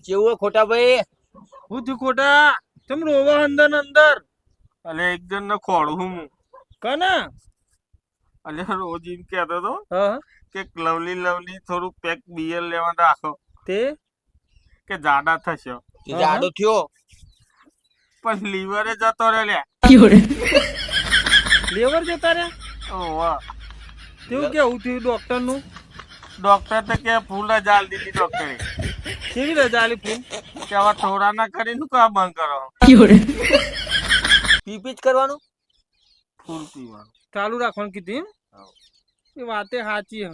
કેવું ખોટા ભાઈ? હું થયું ખોટા? તમ રોવા અંદર અંદર અલે એક જણ ને ખોડું હું કના? અલે રોજ એમ કહેતો હતો હા કે લવલી થોડું પેક બિયર લેવા રાખો તે કે જાડા થશે જાડો થયો પણ લીવરે જતો રે લે લેવર જતા રે ઓવા તેવું કેવું થયું ડોક્ટર નું? ડોક્ટર તો કે ફૂલ જ આલ દીધી ડોક્ટરે કેવી રજા આલી ફૂલ? કે હવે થોડા ના કરી શું કામ બંધ કરો પીપી જ કરવાનું. ફૂલ પીવાનું ચાલુ રાખવાનું કીધું એમ? એ વાતે સાચી હ.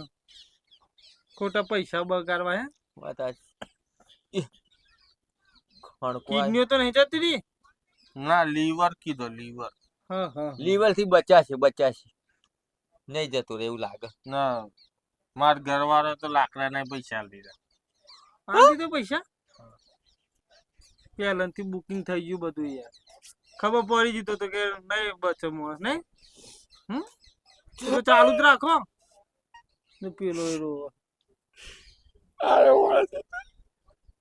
ખોટા પૈસા બગાડવા હે. વાત સાચી. ખણકો કિડનીઓ તો નહીં જતી રહી? ના લીવર કીધો લીવર હા હા લીવર થી બચાશે નહીં જતું રે એવું લાગે. ના માર ઘરવાળો તો લાકડા ના પૈસા આલી દીધા. આ દીધો પૈસા? પહેલાથી બુકિંગ થઈ ગયું બધું યાર. ખબર પડી જતો તો કે નહીં બચે મોસ નહીં. તો ચાલુ જ રાખો ને પેલો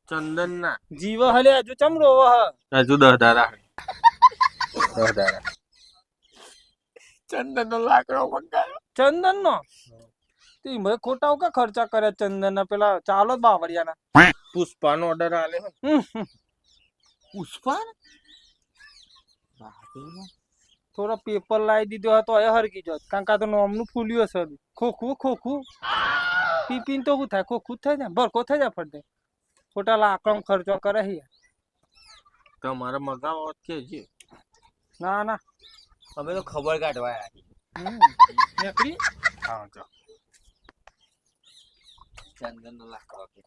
ચંદન ના જીવ હલે હજુ ચમ રોવ હ? હજુ 10 દાડા 10 દાડા ચંદન નો લાકડો મંગાયો. ચંદન નો મેં ખોટા કે ખર્ચા કર્યા ચંદન ના પેલા ચાલો જ બાવળિયાના. પુષ્પાનો ઓર્ડર આલે પુષ્પા થોડો પેપર લાવી દીધો હતો એ હરકી જોત કારણ કે આ તો નોમનું ફૂલ્યું હશે. ખોખું પીપીન તો શું થાય? ખોખું થઈ જાય ભરકો થઈ જાય ફરતે. ખોટા લાકડો ખર્ચો કરે છે. તમારે મગાવો કે છે? ના અમે તો ખબર કાઢવા આવ્યા. નીકળી હા જો ચંદન નો લાકડો